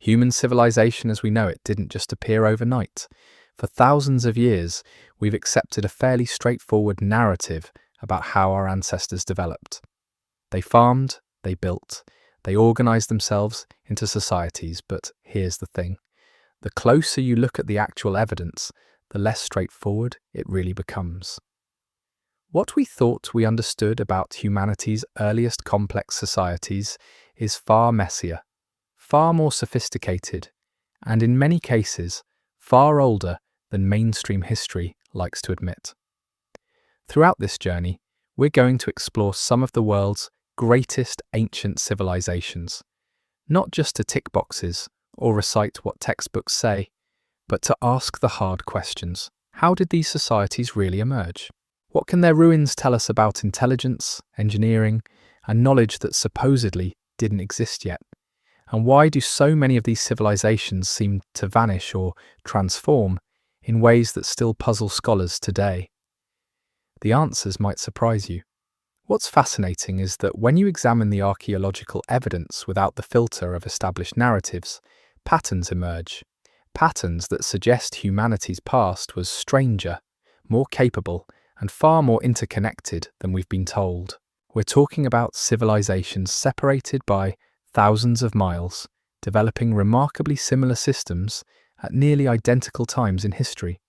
Human civilization as we know it didn't just appear overnight. For thousands of years, we've accepted a fairly straightforward narrative about how our ancestors developed. They farmed, they built, they organized themselves into societies, but here's the thing. The closer you look at the actual evidence, the less straightforward it really becomes. What we thought we understood about humanity's earliest complex societies is far messier, far more sophisticated, and in many cases, far older than mainstream history likes to admit. Throughout this journey, we're going to explore some of the world's greatest ancient civilizations, not just to tick boxes or recite what textbooks say, but to ask the hard questions. How did these societies really emerge? What can their ruins tell us about intelligence, engineering, and knowledge that supposedly didn't exist yet? And why do so many of these civilizations seem to vanish or transform in ways that still puzzle scholars today? The answers might surprise you. What's fascinating is that when you examine the archaeological evidence without the filter of established narratives, patterns emerge. Patterns that suggest humanity's past was stranger, more capable, and far more interconnected than we've been told. We're talking about civilizations separated by thousands of miles, developing remarkably similar systems at nearly identical times in history.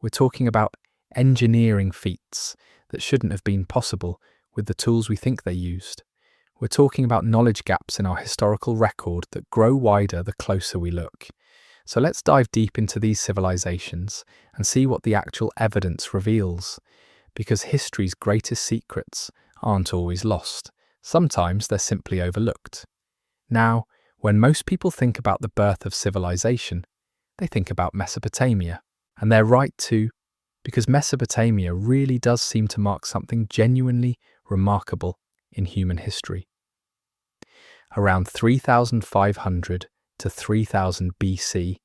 We're talking about engineering feats that shouldn't have been possible with the tools we think they used. We're talking about knowledge gaps in our historical record that grow wider the closer we look. So let's dive deep into these civilizations and see what the actual evidence reveals. Because history's greatest secrets aren't always lost. Sometimes they're simply overlooked. Now, when most people think about the birth of civilization, they think about Mesopotamia. And they're right too, because Mesopotamia really does seem to mark something genuinely remarkable in human history. Around 3,500 to 3000 BC,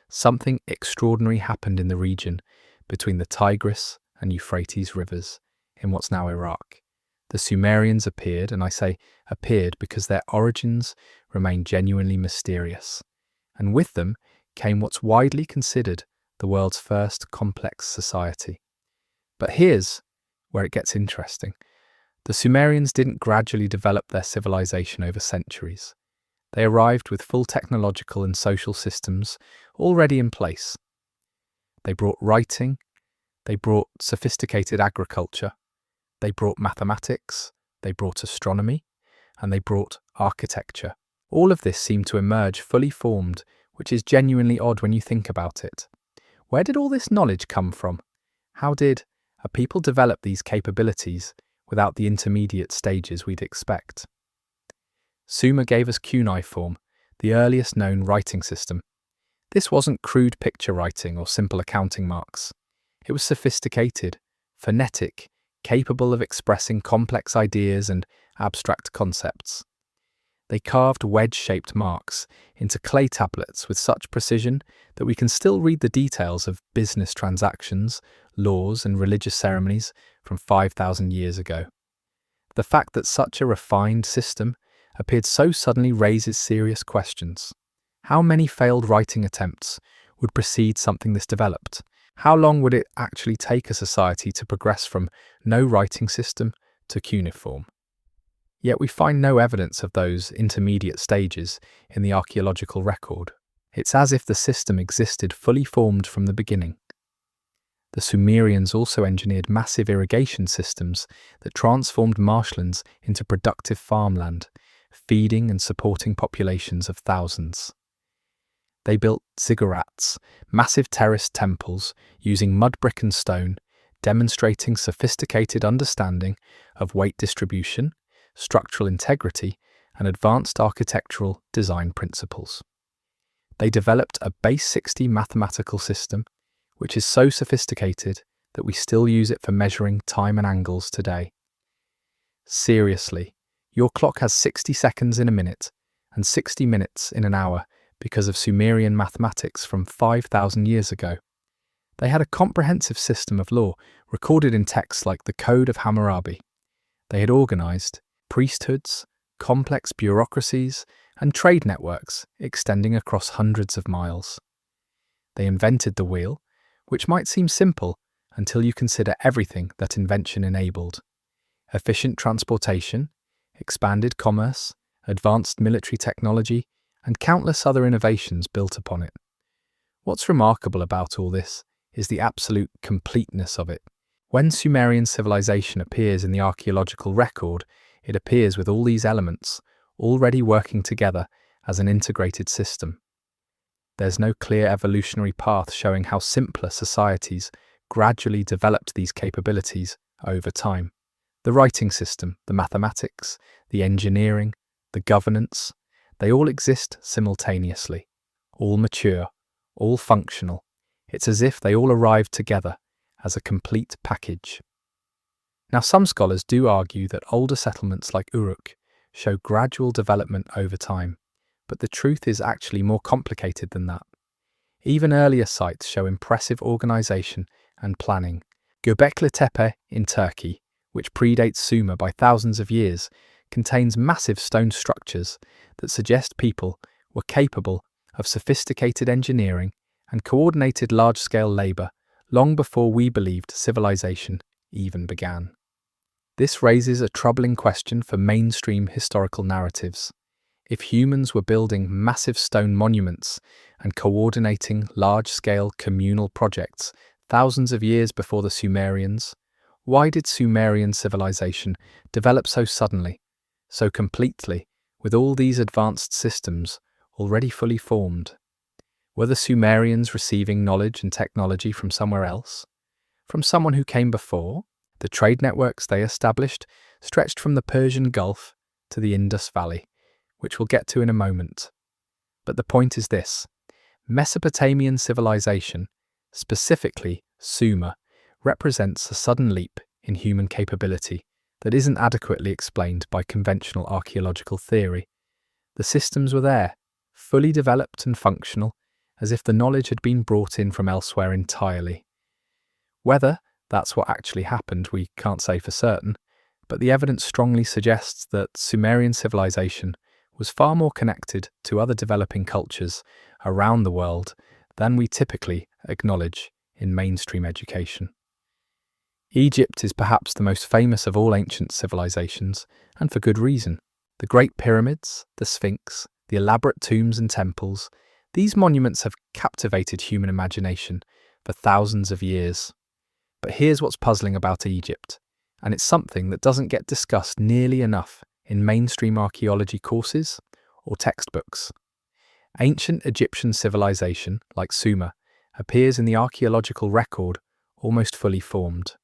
something extraordinary happened in the region between the Tigris and Euphrates rivers in what's now Iraq. The Sumerians appeared, and I say appeared because their origins remain genuinely mysterious. And with them came what's widely considered the world's first complex society. But here's where it gets interesting. The Sumerians didn't gradually develop their civilization over centuries. They arrived with full technological and social systems already in place. They brought writing, they brought sophisticated agriculture, they brought mathematics, they brought astronomy, and they brought architecture. All of this seemed to emerge fully formed, which is genuinely odd when you think about it. Where did all this knowledge come from? How did a people develop these capabilities without the intermediate stages we'd expect? Sumer gave us cuneiform, the earliest known writing system. This wasn't crude picture writing or simple accounting marks. It was sophisticated, phonetic, capable of expressing complex ideas and abstract concepts. They carved wedge-shaped marks into clay tablets with such precision that we can still read the details of business transactions, laws, and religious ceremonies from 5,000 years ago. The fact that such a refined system appeared so suddenly raises serious questions. How many failed writing attempts would precede something this developed? How long would it actually take a society to progress from no writing system to cuneiform? Yet we find no evidence of those intermediate stages in the archaeological record. It's as if the system existed fully formed from the beginning. The Sumerians also engineered massive irrigation systems that transformed marshlands into productive farmland, feeding and supporting populations of thousands. They built ziggurats, massive terraced temples using mud, brick and stone, demonstrating sophisticated understanding of weight distribution, structural integrity, and advanced architectural design principles. They developed a base 60 mathematical system, which is so sophisticated that we still use it for measuring time and angles today. Seriously, your clock has 60 seconds in a minute and 60 minutes in an hour because of Sumerian mathematics from 5,000 years ago. They had a comprehensive system of law recorded in texts like the Code of Hammurabi. They had organized priesthoods, complex bureaucracies, and trade networks extending across hundreds of miles. They invented the wheel, which might seem simple until you consider everything that invention enabled: efficient transportation, expanded commerce, advanced military technology, and countless other innovations built upon it. What's remarkable about all this is the absolute completeness of it. When Sumerian civilization appears in the archaeological record, it appears with all these elements already working together as an integrated system. There's no clear evolutionary path showing how simpler societies gradually developed these capabilities over time. The writing system, the mathematics, the engineering, the governance, they all exist simultaneously, all mature, all functional. It's as if they all arrived together as a complete package. Now, some scholars do argue that older settlements like Uruk show gradual development over time, but the truth is actually more complicated than that. Even earlier sites show impressive organization and planning. Göbekli Tepe in Turkey, which predates Sumer by thousands of years, contains massive stone structures that suggest people were capable of sophisticated engineering and coordinated large-scale labor long before we believed civilization even began. This raises a troubling question for mainstream historical narratives. If humans were building massive stone monuments and coordinating large-scale communal projects thousands of years before the Sumerians, why did Sumerian civilization develop so suddenly, so completely, with all these advanced systems already fully formed? Were the Sumerians receiving knowledge and technology from somewhere else? From someone who came before? The trade networks they established stretched from the Persian Gulf to the Indus Valley, which we'll get to in a moment. But the point is this: Mesopotamian civilization, specifically Sumer, represents a sudden leap in human capability that isn't adequately explained by conventional archaeological theory. The systems were there, fully developed and functional, as if the knowledge had been brought in from elsewhere entirely. Whether that's what actually happened, we can't say for certain, but the evidence strongly suggests that Sumerian civilization was far more connected to other developing cultures around the world than we typically acknowledge in mainstream education. Egypt is perhaps the most famous of all ancient civilizations, and for good reason. The Great Pyramids, the Sphinx, the elaborate tombs and temples, these monuments have captivated human imagination for thousands of years. But here's what's puzzling about Egypt, and it's something that doesn't get discussed nearly enough in mainstream archaeology courses or textbooks. Ancient Egyptian civilization, like Sumer, appears in the archaeological record almost fully formed.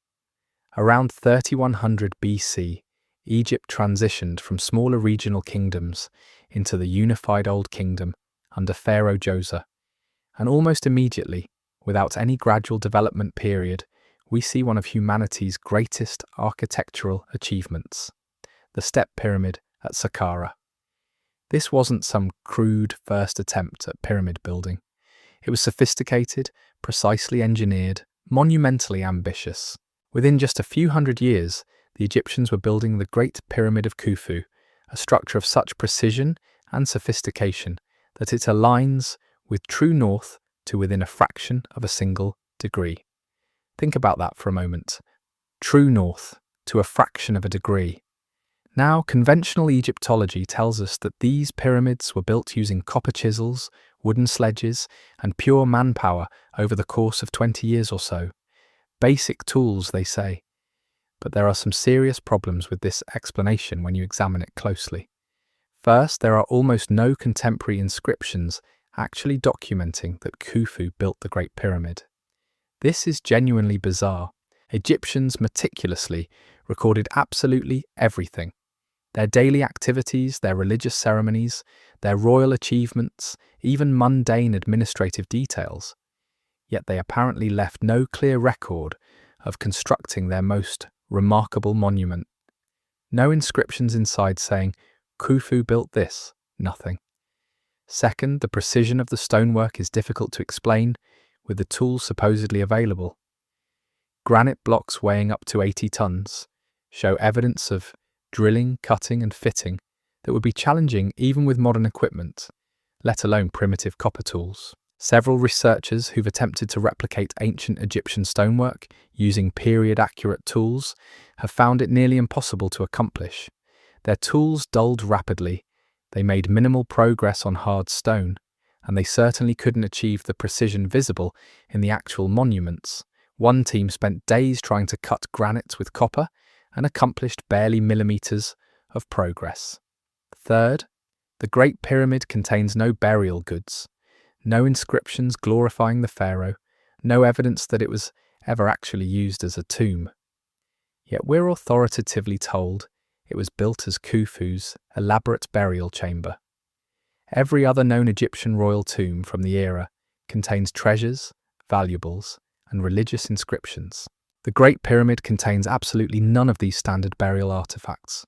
Around 3100 BC, Egypt transitioned from smaller regional kingdoms into the unified Old Kingdom under Pharaoh Djoser, and almost immediately, without any gradual development period, we see one of humanity's greatest architectural achievements, the Step Pyramid at Saqqara. This wasn't some crude first attempt at pyramid building. It was sophisticated, precisely engineered, monumentally ambitious. Within just a few hundred years, the Egyptians were building the Great Pyramid of Khufu, a structure of such precision and sophistication that it aligns with true north to within a fraction of a single degree. Think about that for a moment. True north to a fraction of a degree. Now, conventional Egyptology tells us that these pyramids were built using copper chisels, wooden sledges, and pure manpower over the course of 20 years or so. Basic tools, they say. But there are some serious problems with this explanation when you examine it closely. First, there are almost no contemporary inscriptions actually documenting that Khufu built the Great Pyramid. This is genuinely bizarre. Egyptians meticulously recorded absolutely everything: their daily activities, their religious ceremonies, their royal achievements, even mundane administrative details. Yet they apparently left no clear record of constructing their most remarkable monument. No inscriptions inside saying, Khufu built this, nothing. Second, the precision of the stonework is difficult to explain with the tools supposedly available. Granite blocks weighing up to 80 tons show evidence of drilling, cutting, and fitting that would be challenging even with modern equipment, let alone primitive copper tools. Several researchers who've attempted to replicate ancient Egyptian stonework using period-accurate tools have found it nearly impossible to accomplish. Their tools dulled rapidly, they made minimal progress on hard stone, and they certainly couldn't achieve the precision visible in the actual monuments. One team spent days trying to cut granite with copper and accomplished barely millimeters of progress. Third, the Great Pyramid contains no burial goods, no inscriptions glorifying the pharaoh, no evidence that it was ever actually used as a tomb. Yet we're authoritatively told it was built as Khufu's elaborate burial chamber. Every other known Egyptian royal tomb from the era contains treasures, valuables, and religious inscriptions. The Great Pyramid contains absolutely none of these standard burial artifacts.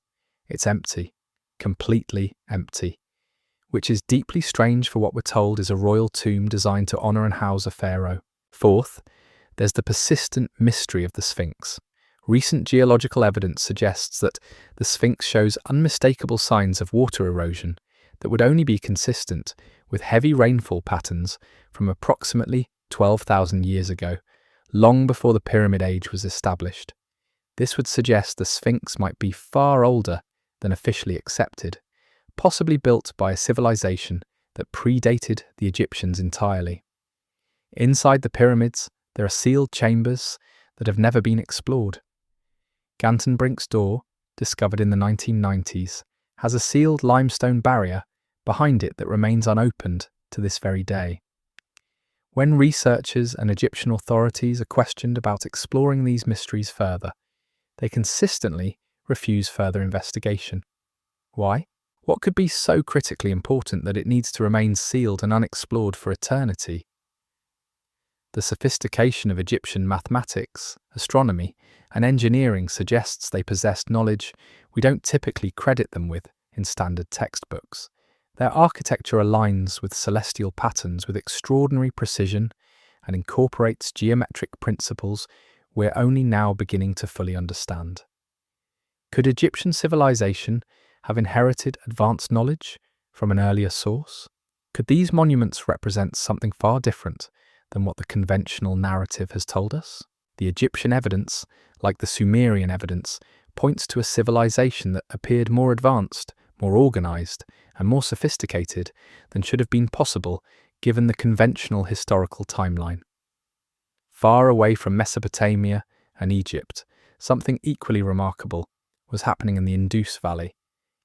It's empty, completely empty, which is deeply strange for what we're told is a royal tomb designed to honor and house a pharaoh. Fourth, there's the persistent mystery of the Sphinx. Recent geological evidence suggests that the Sphinx shows unmistakable signs of water erosion that would only be consistent with heavy rainfall patterns from approximately 12,000 years ago, long before the Pyramid Age was established. This would suggest the Sphinx might be far older than officially accepted, possibly built by a civilization that predated the Egyptians entirely. Inside the pyramids, there are sealed chambers that have never been explored. Gantenbrink's door, discovered in the 1990s, has a sealed limestone barrier behind it that remains unopened to this very day. When researchers and Egyptian authorities are questioned about exploring these mysteries further, they consistently refuse further investigation. Why? What could be so critically important that it needs to remain sealed and unexplored for eternity? The sophistication of Egyptian mathematics, astronomy, and engineering suggests they possessed knowledge we don't typically credit them with in standard textbooks. Their architecture aligns with celestial patterns with extraordinary precision and incorporates geometric principles we're only now beginning to fully understand. Could Egyptian civilization have inherited advanced knowledge from an earlier source? Could these monuments represent something far different than what the conventional narrative has told us? The Egyptian evidence, like the Sumerian evidence, points to a civilization that appeared more advanced, more organized, and more sophisticated than should have been possible given the conventional historical timeline. Far away from Mesopotamia and Egypt, something equally remarkable was happening in the Indus Valley,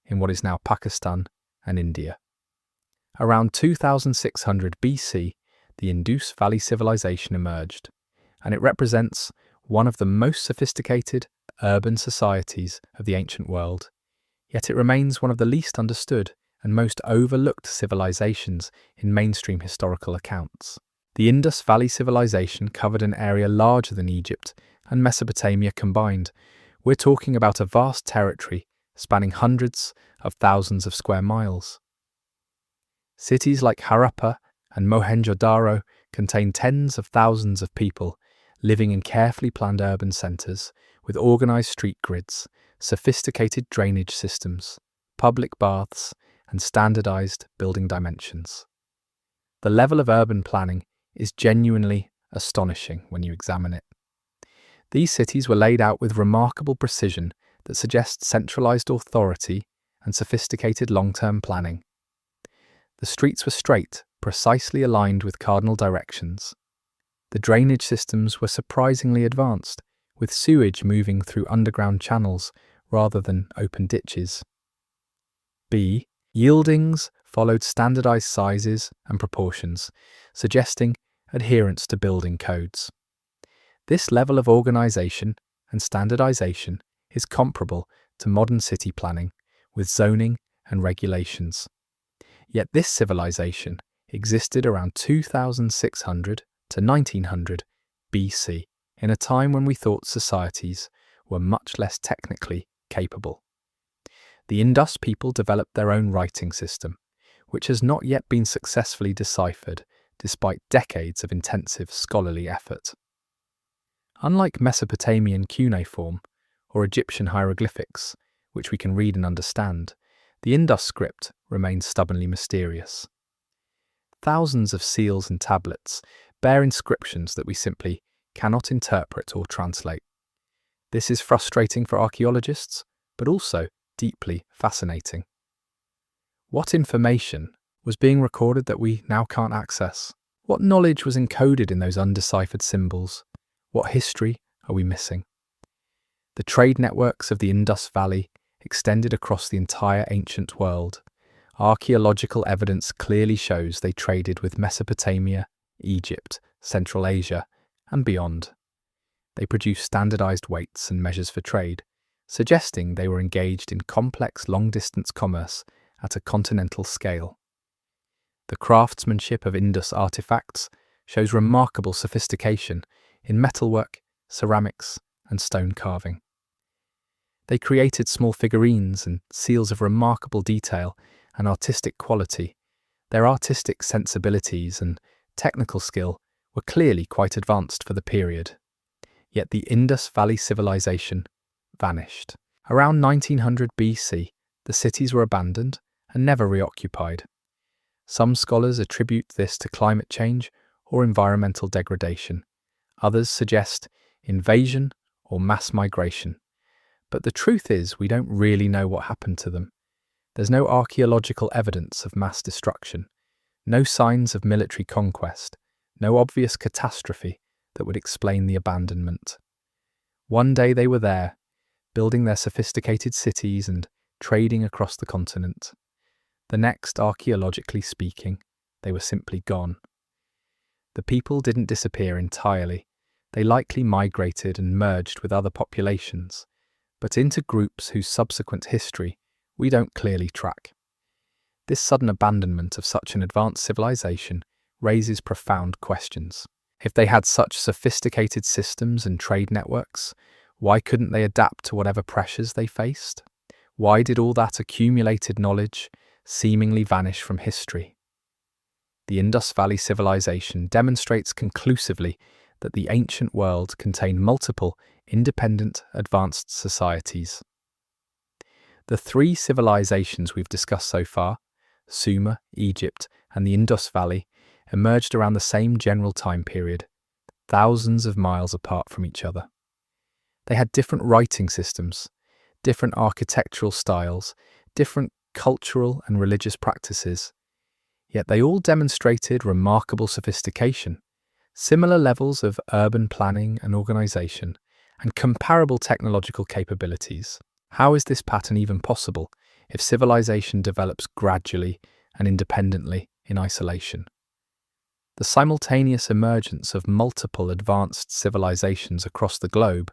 in what is now Pakistan and India. Around 2600 BC, the Indus Valley civilization emerged, and it represents one of the most sophisticated urban societies of the ancient world. Yet it remains one of the least understood and most overlooked civilizations in mainstream historical accounts. The Indus Valley civilization covered an area larger than Egypt and Mesopotamia combined. We're talking about a vast territory spanning hundreds of thousands of square miles. Cities like Harappa and Mohenjo-daro contain tens of thousands of people living in carefully planned urban centres with organised street grids, sophisticated drainage systems, public baths, and standardised building dimensions. The level of urban planning is genuinely astonishing when you examine it. These cities were laid out with remarkable precision that suggests centralised authority and sophisticated long-term planning. The streets were straight, precisely aligned with cardinal directions. The drainage systems were surprisingly advanced, with sewage moving through underground channels rather than open ditches. B. Yieldings followed standardized sizes and proportions, suggesting adherence to building codes. This level of organization and standardization is comparable to modern city planning, with zoning and regulations. Yet this civilization existed around 2600 to 1900 BC, in a time when we thought societies were much less technically capable. The Indus people developed their own writing system, which has not yet been successfully deciphered despite decades of intensive scholarly effort. Unlike Mesopotamian cuneiform or Egyptian hieroglyphics, which we can read and understand, The Indus script remains stubbornly mysterious. Thousands of seals and tablets bear inscriptions that we simply cannot interpret or translate. This is frustrating for archaeologists, but also deeply fascinating. What information was being recorded that we now can't access? What knowledge was encoded in those undeciphered symbols? What history are we missing? The trade networks of the Indus Valley extended across the entire ancient world. Archaeological evidence clearly shows they traded with Mesopotamia, Egypt, Central Asia, and beyond. They produced standardized weights and measures for trade, suggesting they were engaged in complex long-distance commerce at a continental scale. The craftsmanship of Indus artifacts shows remarkable sophistication in metalwork, ceramics, and stone carving. They created small figurines and seals of remarkable detail and artistic quality. Their artistic sensibilities and technical skill were clearly quite advanced for the period. Yet the Indus Valley civilization vanished. Around 1900 BC, the cities were abandoned and never reoccupied. Some scholars attribute this to climate change or environmental degradation. Others suggest invasion or mass migration. But the truth is, we don't really know what happened to them. There's no archaeological evidence of mass destruction, no signs of military conquest, no obvious catastrophe that would explain the abandonment. One day they were there, building their sophisticated cities and trading across the continent. The next, archaeologically speaking, they were simply gone. The people didn't disappear entirely. They likely migrated and merged with other populations, but into groups whose subsequent history we don't clearly track. This sudden abandonment of such an advanced civilization raises profound questions. If they had such sophisticated systems and trade networks, why couldn't they adapt to whatever pressures they faced? Why did all that accumulated knowledge seemingly vanish from history? The Indus Valley civilization demonstrates conclusively that the ancient world contained multiple, independent, advanced societies. The three civilizations we've discussed so far, Sumer, Egypt, and the Indus Valley, emerged around the same general time period, thousands of miles apart from each other. They had different writing systems, different architectural styles, different cultural and religious practices, yet they all demonstrated remarkable sophistication, similar levels of urban planning and organization, and comparable technological capabilities. How is this pattern even possible if civilization develops gradually and independently in isolation? The simultaneous emergence of multiple advanced civilizations across the globe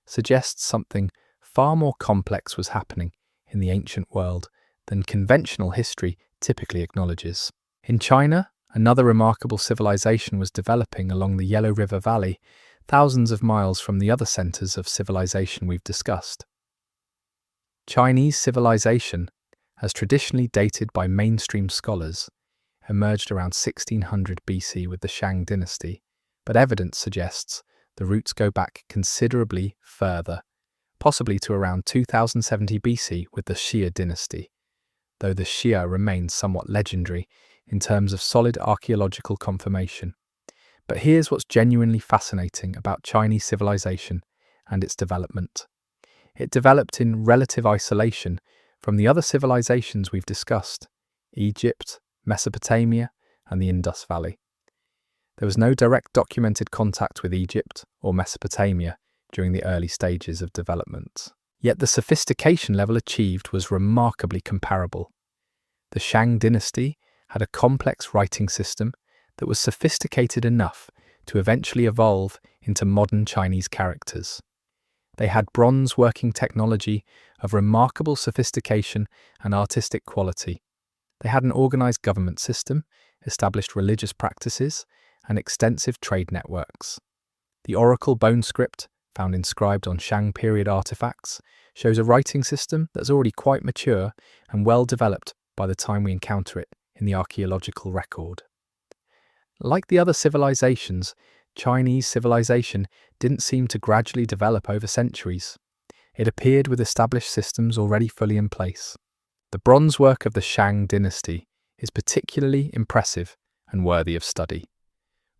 suggests something far more complex was happening in the ancient world than conventional history typically acknowledges. In China, another remarkable civilization was developing along the Yellow River Valley, thousands of miles from the other centers of civilization we've discussed. Chinese civilization, as traditionally dated by mainstream scholars, emerged around 1600 BC with the Shang dynasty, but evidence suggests the roots go back considerably further, possibly to around 2070 BC with the Xia dynasty, though the Xia remains somewhat legendary in terms of solid archaeological confirmation. But here's what's genuinely fascinating about Chinese civilization and its development. It developed in relative isolation from the other civilizations we've discussed, Egypt, Mesopotamia, and the Indus Valley. There was no direct documented contact with Egypt or Mesopotamia during the early stages of development. Yet the sophistication level achieved was remarkably comparable. The Shang dynasty had a complex writing system that was sophisticated enough to eventually evolve into modern Chinese characters. They had bronze working technology of remarkable sophistication and artistic quality. They had an organized government system, established religious practices, and extensive trade networks. The oracle bone script, found inscribed on Shang period artifacts, shows a writing system that's already quite mature and well developed by the time we encounter it in the archaeological record. Like the other civilizations, Chinese civilization didn't seem to gradually develop over centuries. It appeared with established systems already fully in place. The bronze work of the Shang dynasty is particularly impressive and worthy of study.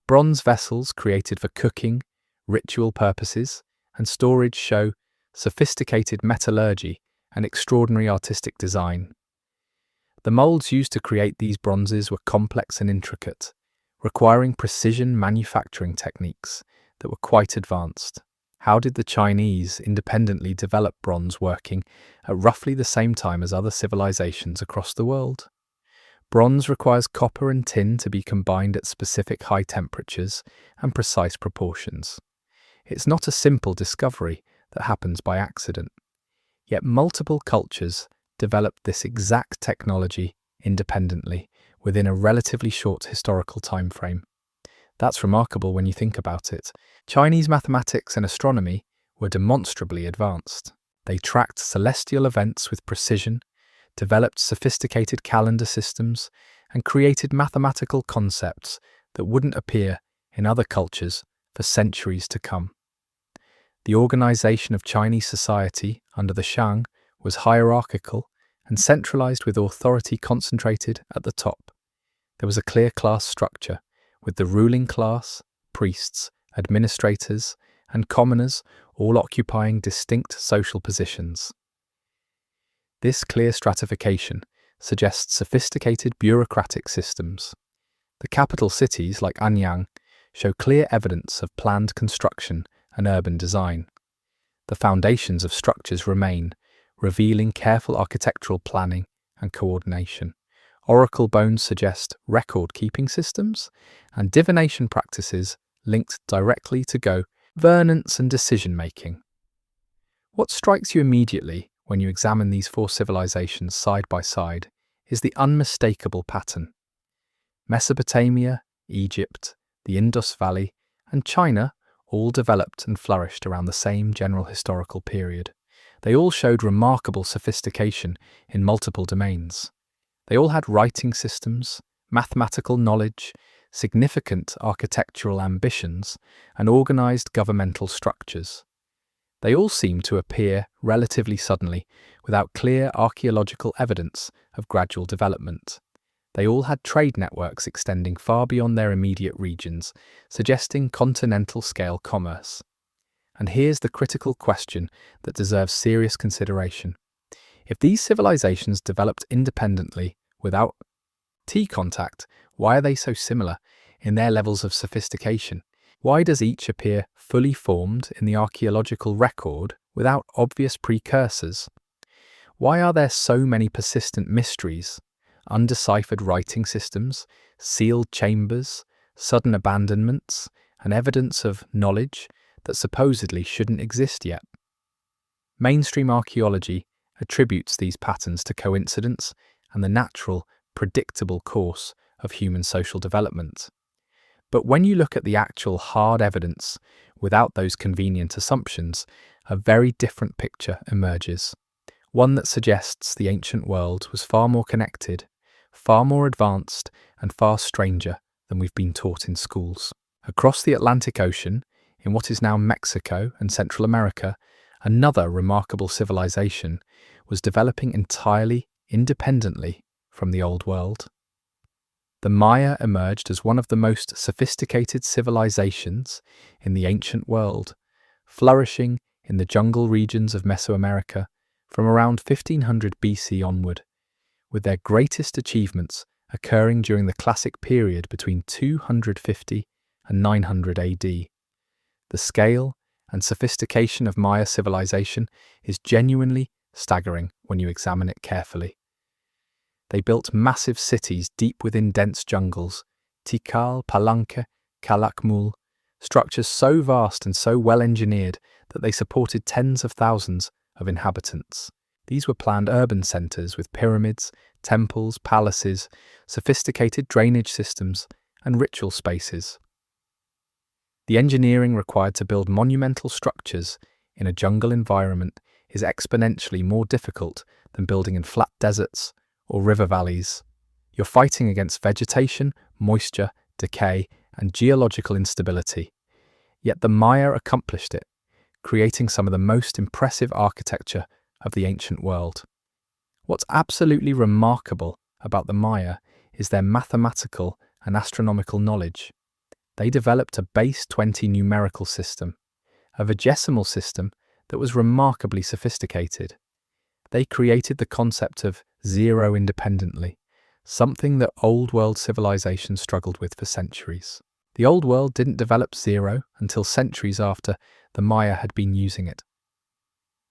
Bronze vessels created for cooking, ritual purposes, and storage show sophisticated metallurgy and extraordinary artistic design. The molds used to create these bronzes were complex and intricate, requiring precision manufacturing techniques that were quite advanced. How did the Chinese independently develop bronze working at roughly the same time as other civilizations across the world? Bronze requires copper and tin to be combined at specific high temperatures and precise proportions. It's not a simple discovery that happens by accident. Yet multiple cultures developed this exact technology independently within a relatively short historical time frame. That's remarkable when you think about it. Chinese mathematics and astronomy were demonstrably advanced. They tracked celestial events with precision, developed sophisticated calendar systems, and created mathematical concepts that wouldn't appear in other cultures for centuries to come. The organization of Chinese society under the Shang was hierarchical and centralized, with authority concentrated at the top. There was a clear class structure, with the ruling class, priests, administrators, and commoners all occupying distinct social positions. This clear stratification suggests sophisticated bureaucratic systems. The capital cities, like Anyang, show clear evidence of planned construction and urban design. The foundations of structures remain, revealing careful architectural planning and coordination. Oracle bones suggest record-keeping systems and divination practices linked directly to governance and decision-making. What strikes you immediately when you examine these four civilizations side by side is the unmistakable pattern. Mesopotamia, Egypt, the Indus Valley, and China all developed and flourished around the same general historical period. They all showed remarkable sophistication in multiple domains. They all had writing systems, mathematical knowledge, significant architectural ambitions, and organized governmental structures. They all seemed to appear relatively suddenly, without clear archaeological evidence of gradual development. They all had trade networks extending far beyond their immediate regions, suggesting continental-scale commerce. And here's the critical question that deserves serious consideration. If these civilizations developed independently, without contact, why are they so similar in their levels of sophistication? Why does each appear fully formed in the archaeological record without obvious precursors? Why are there so many persistent mysteries, undeciphered writing systems, sealed chambers, sudden abandonments, and evidence of knowledge that supposedly shouldn't exist yet? Mainstream archaeology attributes these patterns to coincidence and the natural, predictable course of human social development. But when you look at the actual hard evidence, without those convenient assumptions, a very different picture emerges. One that suggests the ancient world was far more connected, far more advanced, and far stranger than we've been taught in schools. Across the Atlantic Ocean, in what is now Mexico and Central America, another remarkable civilization was developing entirely independently from the Old World. The Maya emerged as one of the most sophisticated civilizations in the ancient world, flourishing in the jungle regions of Mesoamerica from around 1500 BC onward, with their greatest achievements occurring during the classic period between 250 and 900 AD. The scale and sophistication of Maya civilization is genuinely staggering when you examine it carefully. They built massive cities deep within dense jungles, Tikal, Palenque, Calakmul, structures so vast and so well engineered that they supported tens of thousands of inhabitants. These were planned urban centers with pyramids, temples, palaces, sophisticated drainage systems, and ritual spaces. The engineering required to build monumental structures in a jungle environment is exponentially more difficult than building in flat deserts or river valleys. You're fighting against vegetation, moisture, decay, and geological instability. Yet the Maya accomplished it, creating some of the most impressive architecture of the ancient world. What's absolutely remarkable about the Maya is their mathematical and astronomical knowledge. They developed a base 20 numerical system, a vigesimal system that was remarkably sophisticated. They created the concept of zero independently, something that Old World civilization struggled with for centuries. The Old World didn't develop zero until centuries after the Maya had been using it.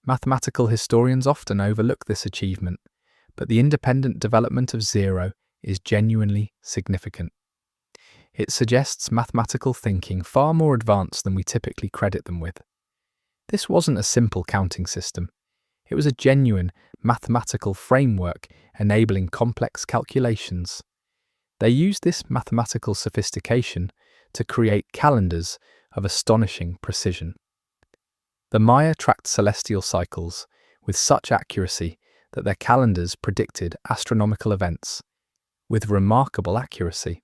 Mathematical historians often overlook this achievement, but the independent development of zero is genuinely significant. It suggests mathematical thinking far more advanced than we typically credit them with. This wasn't a simple counting system. It was a genuine mathematical framework enabling complex calculations. They used this mathematical sophistication to create calendars of astonishing precision. The Maya tracked celestial cycles with such accuracy that their calendars predicted astronomical events with remarkable accuracy.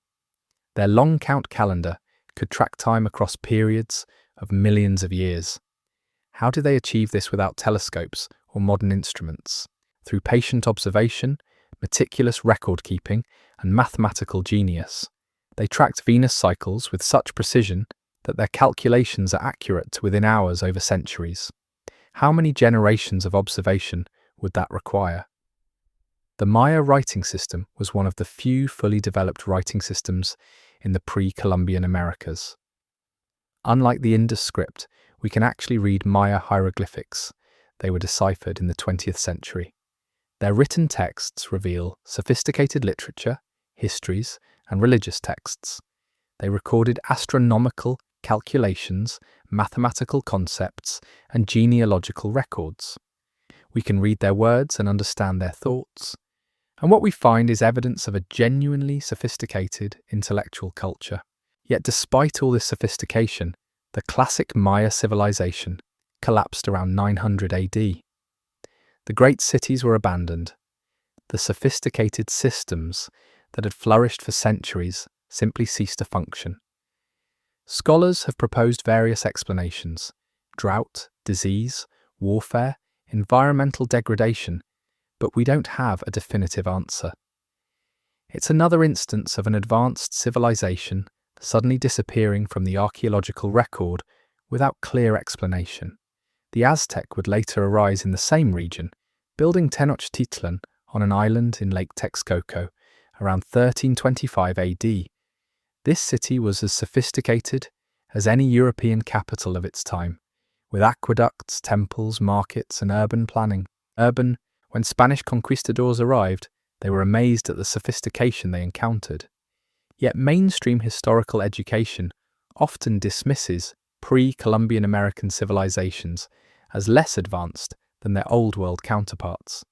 Their long count calendar could track time across periods of millions of years. How did they achieve this without telescopes or modern instruments? Through patient observation, meticulous record keeping, and mathematical genius. They tracked Venus cycles with such precision that their calculations are accurate to within hours over centuries. How many generations of observation would that require? The Maya writing system was one of the few fully developed writing systems in the pre-Columbian Americas. Unlike the Indus script, we can actually read Maya hieroglyphics. They were deciphered in the 20th century. Their written texts reveal sophisticated literature, histories, and religious texts. They recorded astronomical calculations, mathematical concepts, and genealogical records. We can read their words and understand their thoughts. And what we find is evidence of a genuinely sophisticated intellectual culture. Yet despite all this sophistication, the classic Maya civilization collapsed around 900 AD. The great cities were abandoned. The sophisticated systems that had flourished for centuries simply ceased to function. Scholars have proposed various explanations: drought, disease, warfare, environmental degradation, but we don't have a definitive answer. It's another instance of an advanced civilization suddenly disappearing from the archaeological record without clear explanation. The Aztec would later arise in the same region, building Tenochtitlan on an island in Lake Texcoco around 1325 AD. This city was as sophisticated as any European capital of its time, with aqueducts, temples, markets, and urban planning. When Spanish conquistadors arrived, they were amazed at the sophistication they encountered. Yet mainstream historical education often dismisses pre-Columbian American civilizations as less advanced than their Old World counterparts.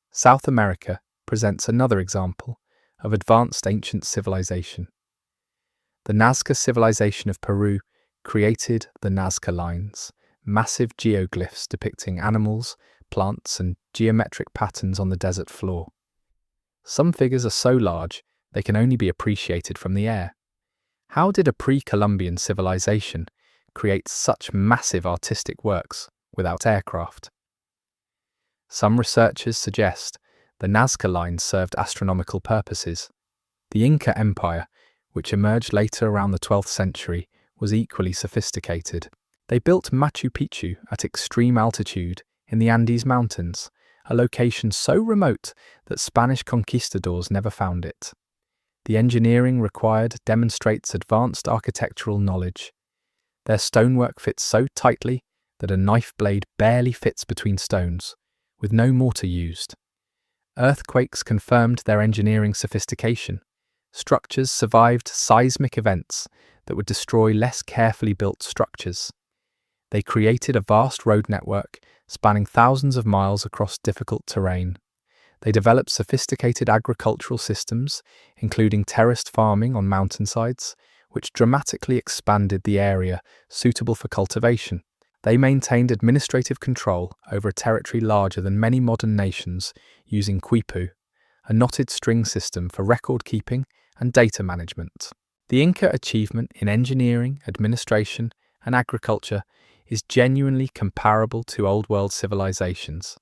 South America presents another example of advanced ancient civilization. The Nazca civilization of Peru created the Nazca lines, massive geoglyphs depicting animals, plants, and geometric patterns on the desert floor. Some figures are so large they can only be appreciated from the air. How did a pre-Columbian civilization create such massive artistic works without aircraft? Some researchers suggest the Nazca lines served astronomical purposes. The Inca Empire, which emerged later around the 12th century, was equally sophisticated. They built Machu Picchu at extreme altitude in the Andes Mountains, a location so remote that Spanish conquistadors never found it. The engineering required demonstrates advanced architectural knowledge. Their stonework fits so tightly that a knife blade barely fits between stones, with no mortar used. Earthquakes confirmed their engineering sophistication. Structures survived seismic events that would destroy less carefully built structures. They created a vast road network spanning thousands of miles across difficult terrain. They developed sophisticated agricultural systems, including terraced farming on mountainsides, which dramatically expanded the area suitable for cultivation. They maintained administrative control over a territory larger than many modern nations using quipu, a knotted string system for record keeping and data management. The Inca achievement in engineering, administration, and agriculture is genuinely comparable to Old World civilizations.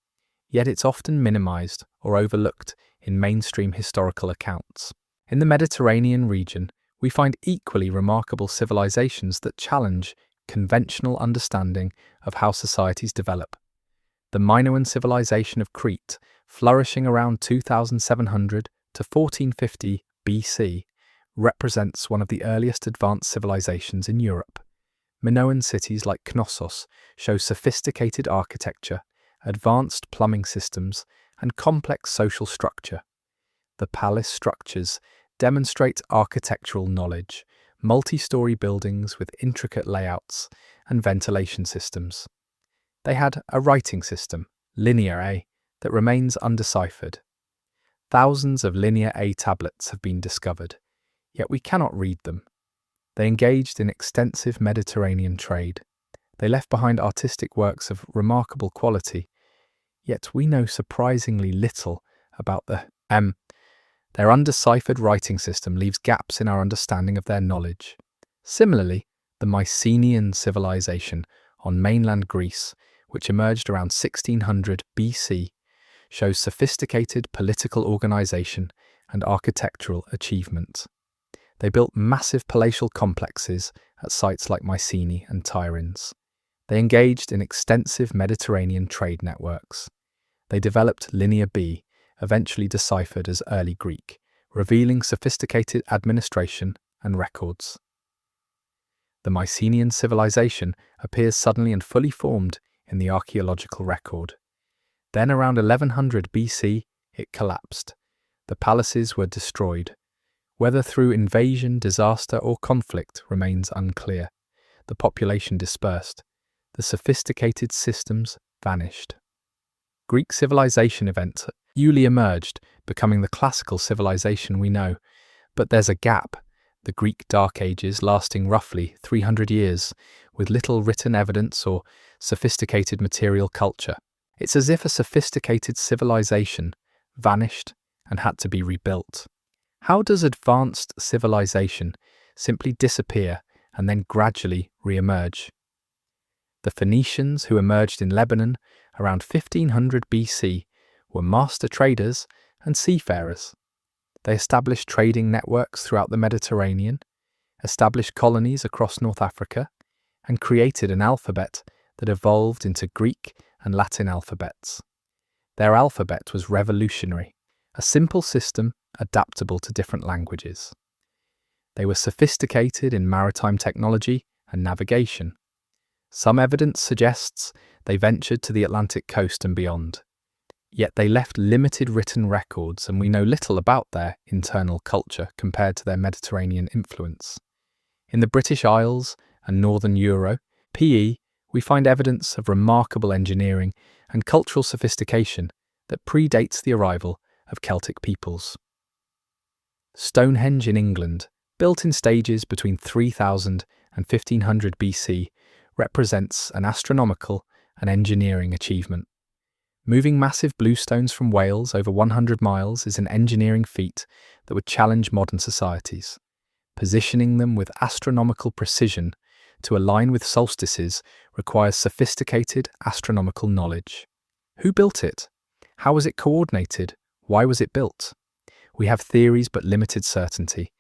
yet it's often minimized or overlooked in mainstream historical accounts. In the Mediterranean region, we find equally remarkable civilizations that challenge conventional understanding of how societies develop. The Minoan civilization of Crete, flourishing around 2700 to 1450 BC, represents one of the earliest advanced civilizations in Europe. Minoan cities like Knossos show sophisticated architecture, advanced plumbing systems, and complex social structure. The palace structures demonstrate architectural knowledge, multi-story buildings with intricate layouts and ventilation systems. They had a writing system, Linear A, that remains undeciphered. Thousands of Linear A tablets have been discovered, yet we cannot read them. They engaged in extensive Mediterranean trade. They left behind artistic works of remarkable quality, yet we know surprisingly little about their undeciphered writing system leaves gaps in our understanding of their knowledge. Similarly, the Mycenaean civilization on mainland Greece, which emerged around 1600 BC, shows sophisticated political organization and architectural achievement. They built massive palatial complexes at sites like Mycenae and Tiryns. They engaged in extensive Mediterranean trade networks. They developed Linear B, eventually deciphered as Early Greek, revealing sophisticated administration and records. The Mycenaean civilization appears suddenly and fully formed in the archaeological record. Then around 1100 BC, it collapsed. The palaces were destroyed. Whether through invasion, disaster, or conflict remains unclear. The population dispersed. The sophisticated systems vanished. Greek civilization events newly emerged, becoming the classical civilization we know. But there's a gap, the Greek Dark Ages lasting roughly 300 years, with little written evidence or sophisticated material culture. It's as if a sophisticated civilization vanished and had to be rebuilt. How does advanced civilization simply disappear and then gradually re-emerge? The Phoenicians, who emerged in Lebanon around 1500 BC, were master traders and seafarers. They established trading networks throughout the Mediterranean, established colonies across North Africa, and created an alphabet that evolved into Greek and Latin alphabets. Their alphabet was revolutionary, a simple system adaptable to different languages. They were sophisticated in maritime technology and navigation. Some evidence suggests they ventured to the Atlantic coast and beyond. Yet they left limited written records, and we know little about their internal culture compared to their Mediterranean influence. In the British Isles and Northern Europe, we find evidence of remarkable engineering and cultural sophistication that predates the arrival of Celtic peoples. Stonehenge in England, built in stages between 3000 and 1500 BC, represents an astronomical and engineering achievement. Moving massive bluestones from Wales over 100 miles is an engineering feat that would challenge modern societies. Positioning them with astronomical precision to align with solstices requires sophisticated astronomical knowledge. Who built it? How was it coordinated? Why was it built? We have theories but limited certainty.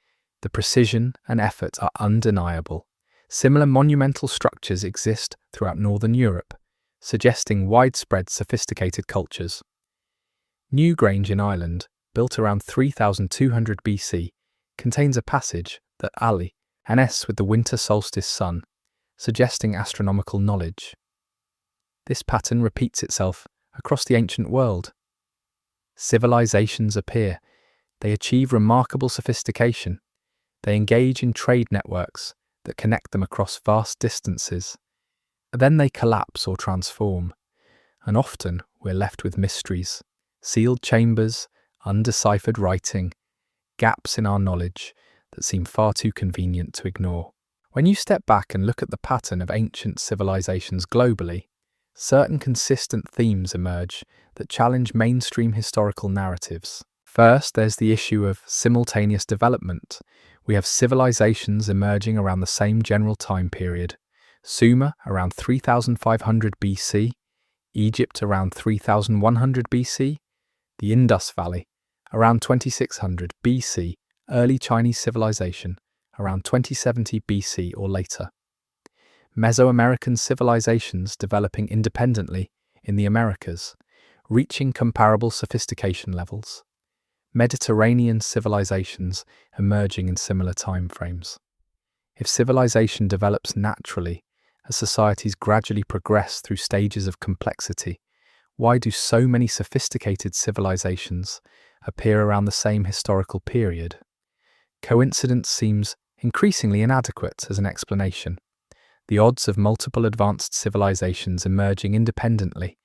The precision and effort are undeniable. Similar monumental structures exist throughout Northern Europe, suggesting widespread sophisticated cultures. Newgrange in Ireland, built around 3200 BC, contains a passage that aligns with the winter solstice sun, suggesting astronomical knowledge. This pattern repeats itself across the ancient world. Civilizations appear. They achieve remarkable sophistication. They engage in trade networks that connect them across vast distances. Then they collapse or transform, and often we're left with mysteries, sealed chambers, undeciphered writing, gaps in our knowledge that seem far too convenient to ignore. When you step back and look at the pattern of ancient civilizations globally, certain consistent themes emerge that challenge mainstream historical narratives. First, there's the issue of simultaneous development. We have civilizations emerging around the same general time period. Sumer, around 3500 BC, Egypt around 3100 BC, the Indus Valley around 2600 BC, early Chinese civilization around 2070 BC or later. Mesoamerican civilizations developing independently in the Americas, reaching comparable sophistication levels. Mediterranean civilizations emerging in similar timeframes. If civilization develops naturally, as societies gradually progress through stages of complexity, why do so many sophisticated civilizations appear around the same historical period? Coincidence seems increasingly inadequate as an explanation. The odds of multiple advanced civilizations emerging independently,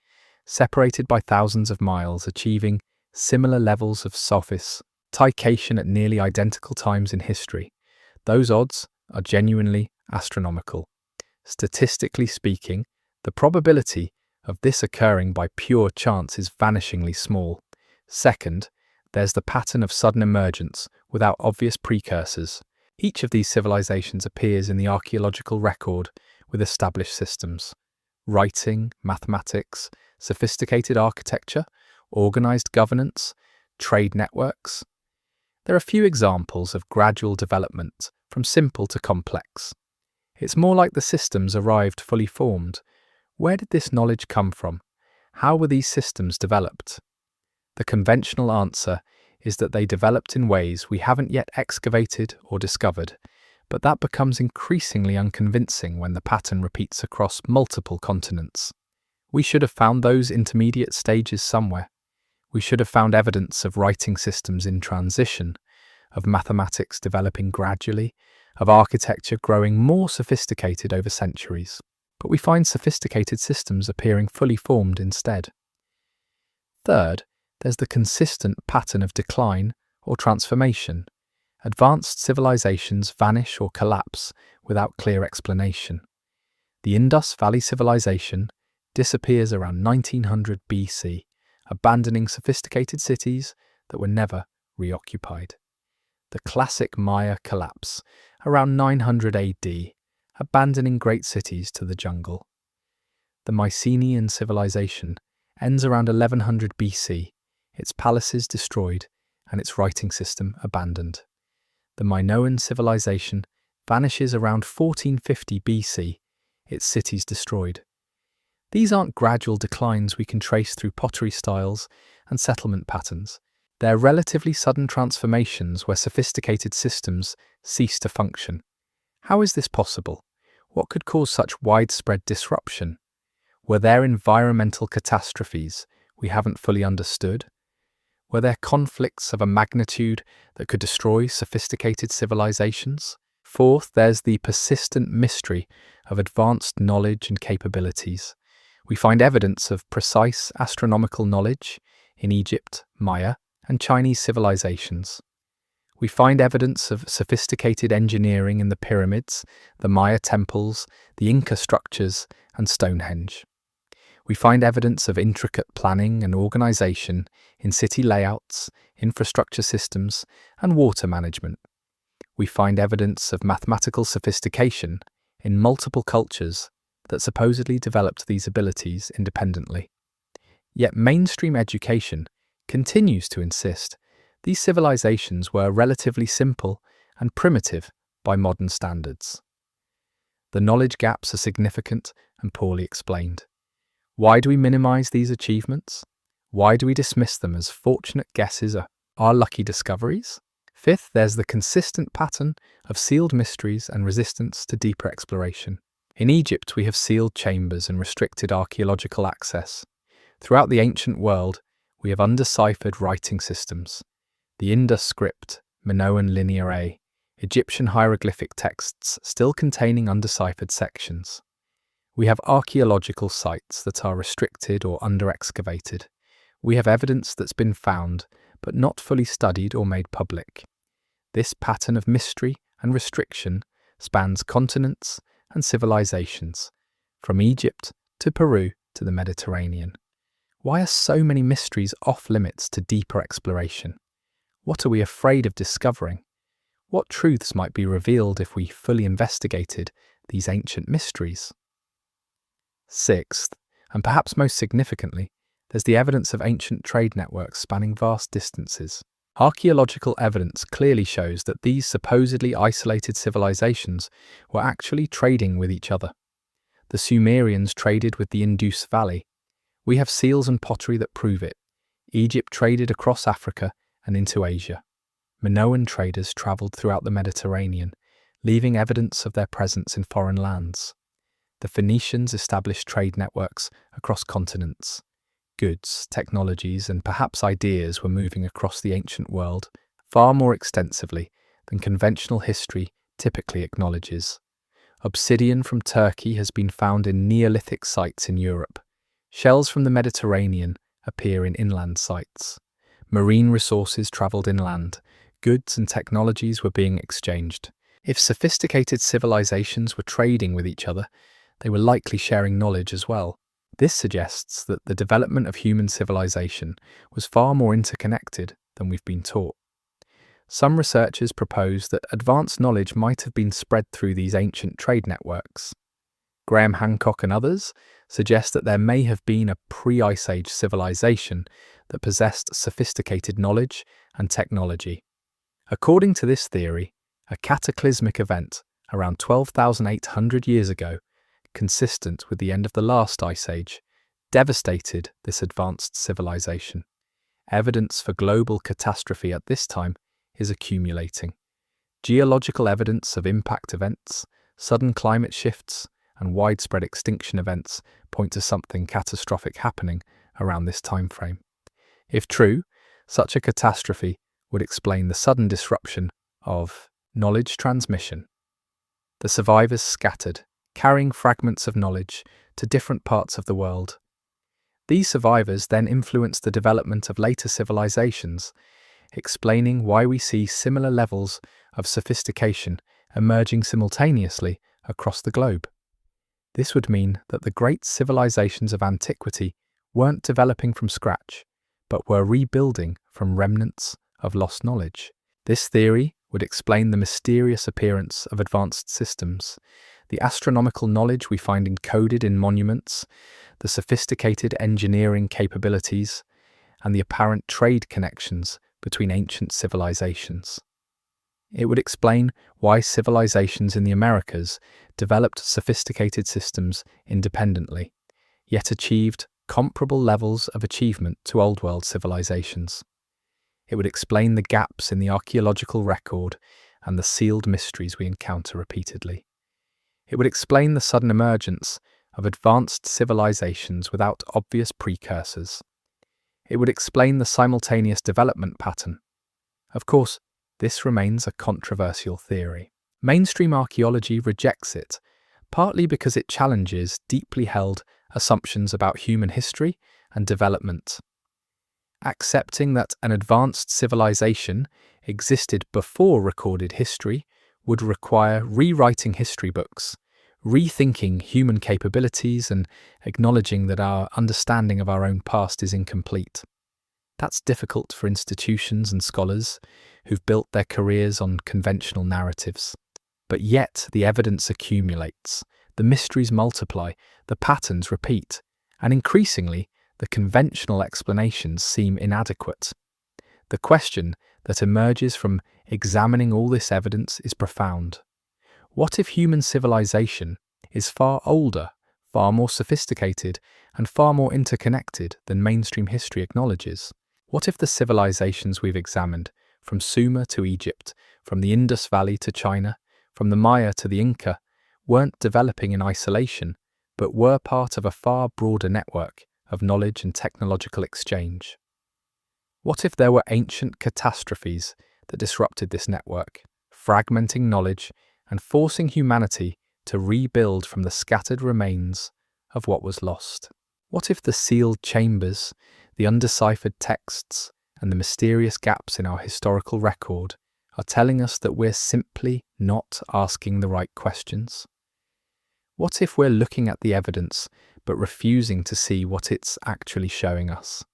separated by thousands of miles, achieving similar levels of sophistication at nearly identical times in history, those odds are genuinely astronomical. Statistically speaking, the probability of this occurring by pure chance is vanishingly small. Second, there's the pattern of sudden emergence without obvious precursors. Each of these civilizations appears in the archaeological record with established systems. Writing, mathematics, sophisticated architecture, organized governance, trade networks. There are few examples of gradual development from simple to complex. It's more like the systems arrived fully formed. Where did this knowledge come from? How were these systems developed? The conventional answer is that they developed in ways we haven't yet excavated or discovered, but that becomes increasingly unconvincing when the pattern repeats across multiple continents. We should have found those intermediate stages somewhere. We should have found evidence of writing systems in transition, of mathematics developing gradually, of architecture growing more sophisticated over centuries. But we find sophisticated systems appearing fully formed instead. Third, there's the consistent pattern of decline or transformation. Advanced civilizations vanish or collapse without clear explanation. The Indus Valley civilization disappears around 1900 BC, abandoning sophisticated cities that were never reoccupied. The classic Maya collapse around 900 AD, abandoning great cities to the jungle. The Mycenaean civilization ends around 1100 BC, its palaces destroyed and its writing system abandoned. The Minoan civilization vanishes around 1450 BC, its cities destroyed. These aren't gradual declines we can trace through pottery styles and settlement patterns. They're relatively sudden transformations where sophisticated systems cease to function. How is this possible? What could cause such widespread disruption? Were there environmental catastrophes we haven't fully understood? Were there conflicts of a magnitude that could destroy sophisticated civilizations? Fourth, there's the persistent mystery of advanced knowledge and capabilities. We find evidence of precise astronomical knowledge in Egypt, Maya, and Chinese civilizations. We find evidence of sophisticated engineering in the pyramids, the Maya temples, the Inca structures, and Stonehenge. We find evidence of intricate planning and organization in city layouts, infrastructure systems, and water management. We find evidence of mathematical sophistication in multiple cultures that supposedly developed these abilities independently. Yet mainstream education continues to insist these civilizations were relatively simple and primitive by modern standards. The knowledge gaps are significant and poorly explained. Why do we minimize these achievements? Why do we dismiss them as fortunate guesses or our lucky discoveries? Fifth, there's the consistent pattern of sealed mysteries and resistance to deeper exploration. In Egypt, we have sealed chambers and restricted archaeological access. Throughout the ancient world, we have undeciphered writing systems. The Indus script, Minoan Linear A, Egyptian hieroglyphic texts still containing undeciphered sections. We have archaeological sites that are restricted or under-excavated. We have evidence that's been found, but not fully studied or made public. This pattern of mystery and restriction spans continents and civilizations, from Egypt to Peru to the Mediterranean. Why are so many mysteries off-limits to deeper exploration? What are we afraid of discovering? What truths might be revealed if we fully investigated these ancient mysteries? Sixth, And perhaps most significantly, there's the evidence of ancient trade networks spanning vast distances. Archaeological evidence clearly shows that these supposedly isolated civilizations were actually trading with each other. The Sumerians traded with the Indus Valley. We have seals and pottery that prove it. Egypt traded across Africa and into Asia. Minoan traders travelled throughout the Mediterranean, leaving evidence of their presence in foreign lands. The Phoenicians established trade networks across continents. Goods, technologies, and perhaps ideas were moving across the ancient world far more extensively than conventional history typically acknowledges. Obsidian from Turkey has been found in Neolithic sites in Europe. Shells from the Mediterranean appear in inland sites. Marine resources travelled inland. Goods and technologies were being exchanged. If sophisticated civilizations were trading with each other, they were likely sharing knowledge as well. This suggests that the development of human civilization was far more interconnected than we've been taught. Some researchers propose that advanced knowledge might have been spread through these ancient trade networks. Graham Hancock and others suggest that there may have been a pre-Ice Age civilization that possessed sophisticated knowledge and technology. According to this theory, a cataclysmic event around 12,800 years ago, consistent with the end of the last Ice Age, devastated this advanced civilization. Evidence for global catastrophe at this time is accumulating. Geological evidence of impact events, sudden climate shifts, and widespread extinction events point to something catastrophic happening around this time frame. If true, such a catastrophe would explain the sudden disruption of knowledge transmission. The survivors scattered, carrying fragments of knowledge to different parts of the world. These survivors then influenced the development of later civilizations, explaining why we see similar levels of sophistication emerging simultaneously across the globe. This would mean that the great civilizations of antiquity weren't developing from scratch, but were rebuilding from remnants of lost knowledge. This theory would explain the mysterious appearance of advanced systems, the astronomical knowledge we find encoded in monuments, the sophisticated engineering capabilities, and the apparent trade connections between ancient civilizations. It would explain why civilizations in the Americas developed sophisticated systems independently, yet achieved comparable levels of achievement to Old World civilizations. It would explain the gaps in the archaeological record and the sealed mysteries we encounter repeatedly. It would explain the sudden emergence of advanced civilizations without obvious precursors. It would explain the simultaneous development pattern. Of course, this remains a controversial theory. Mainstream archaeology rejects it, partly because it challenges deeply held assumptions about human history and development. Accepting that an advanced civilization existed before recorded history would require rewriting history books, rethinking human capabilities, and acknowledging that our understanding of our own past is incomplete. That's difficult for institutions and scholars who've built their careers on conventional narratives. But yet the evidence accumulates, the mysteries multiply, the patterns repeat, and increasingly the conventional explanations seem inadequate. The question that emerges from examining all this evidence is profound. What if human civilization is far older, far more sophisticated, and far more interconnected than mainstream history acknowledges? What if the civilizations we've examined, from Sumer to Egypt, from the Indus Valley to China, from the Maya to the Inca, weren't developing in isolation, but were part of a far broader network of knowledge and technological exchange? What if there were ancient catastrophes that disrupted this network, fragmenting knowledge and forcing humanity to rebuild from the scattered remains of what was lost? What if the sealed chambers, the undeciphered texts, and the mysterious gaps in our historical record are telling us that we're simply not asking the right questions? What if we're looking at the evidence but refusing to see what it's actually showing us?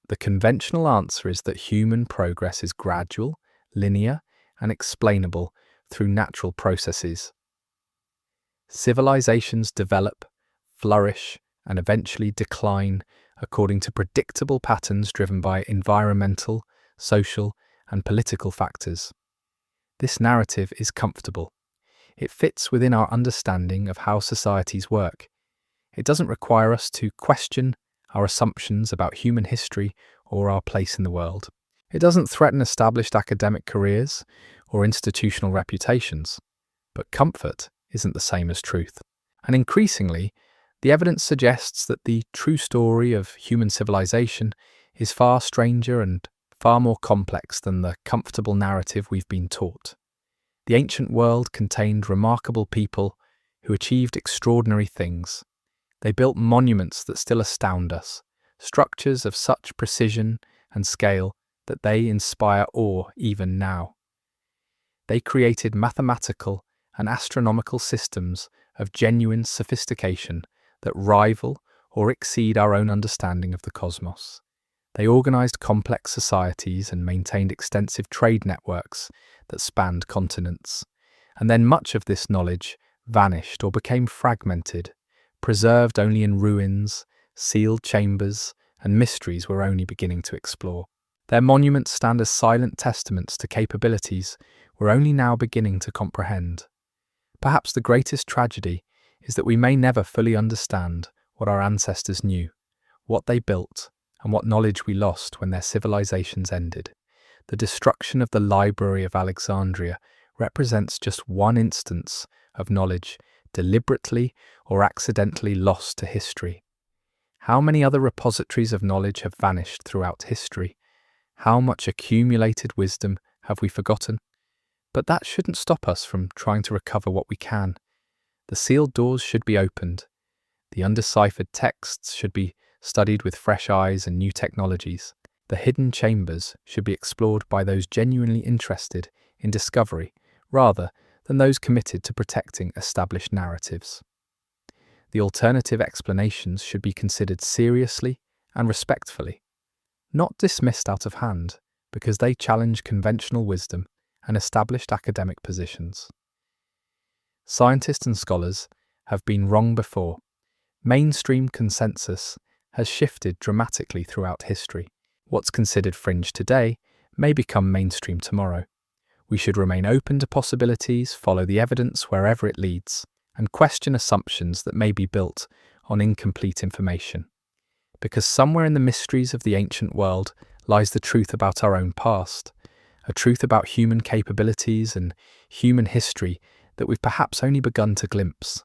The conventional answer is that human progress is gradual, linear, and explainable through natural processes. Civilizations develop, flourish, and eventually decline according to predictable patterns driven by environmental, social, and political factors. This narrative is comfortable. It fits within our understanding of how societies work. It doesn't require us to question our assumptions about human history or our place in the world. It doesn't threaten established academic careers or institutional reputations. But comfort isn't the same as truth. And increasingly, the evidence suggests that the true story of human civilization is far stranger and far more complex than the comfortable narrative we've been taught. The ancient world contained remarkable people who achieved extraordinary things. They built monuments that still astound us, structures of such precision and scale that they inspire awe even now. They created mathematical and astronomical systems of genuine sophistication that rival or exceed our own understanding of the cosmos. They organized complex societies and maintained extensive trade networks that spanned continents. And then much of this knowledge vanished or became fragmented, preserved only in ruins, sealed chambers, and mysteries we're only beginning to explore. Their monuments stand as silent testaments to capabilities we're only now beginning to comprehend. Perhaps the greatest tragedy is that we may never fully understand what our ancestors knew, what they built, and what knowledge we lost when their civilizations ended. The destruction of the Library of Alexandria represents just one instance of knowledge deliberately or accidentally lost to history. How many other repositories of knowledge have vanished throughout history? How much accumulated wisdom have we forgotten? But that shouldn't stop us from trying to recover what we can. The sealed doors should be opened. The undeciphered texts should be studied with fresh eyes and new technologies. The hidden chambers should be explored by those genuinely interested in discovery, rather than those committed to protecting established narratives. The alternative explanations should be considered seriously and respectfully, not dismissed out of hand, because they challenge conventional wisdom and established academic positions. Scientists and scholars have been wrong before. Mainstream consensus has shifted dramatically throughout history. What's considered fringe today may become mainstream tomorrow. We should remain open to possibilities, follow the evidence wherever it leads, and question assumptions that may be built on incomplete information. Because somewhere in the mysteries of the ancient world lies the truth about our own past, a truth about human capabilities and human history that we've perhaps only begun to glimpse.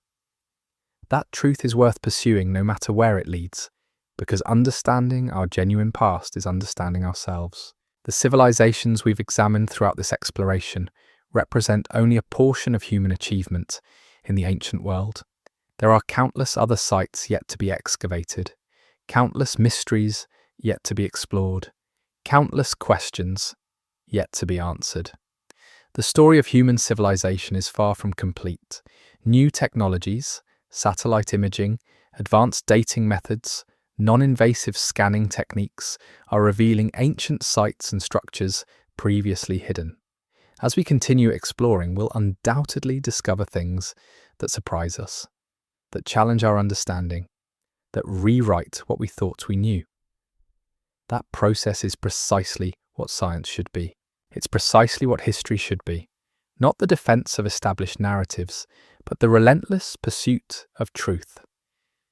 That truth is worth pursuing no matter where it leads, because understanding our genuine past is understanding ourselves. The civilizations we've examined throughout this exploration represent only a portion of human achievement in the ancient world. There are countless other sites yet to be excavated, countless mysteries yet to be explored, countless questions yet to be answered. The story of human civilization is far from complete. New technologies, satellite imaging, advanced dating methods, non-invasive scanning techniques are revealing ancient sites and structures previously hidden. As we continue exploring, we'll undoubtedly discover things that surprise us, that challenge our understanding, that rewrite what we thought we knew. That process is precisely what science should be. It's precisely what history should be. Not the defense of established narratives, but the relentless pursuit of truth.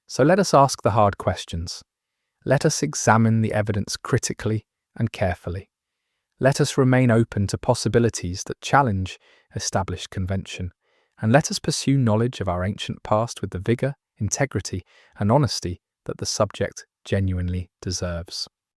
So let us ask the hard questions. Let us examine the evidence critically and carefully. Let us remain open to possibilities that challenge established convention. And let us pursue knowledge of our ancient past with the vigor, integrity, and honesty that the subject genuinely deserves.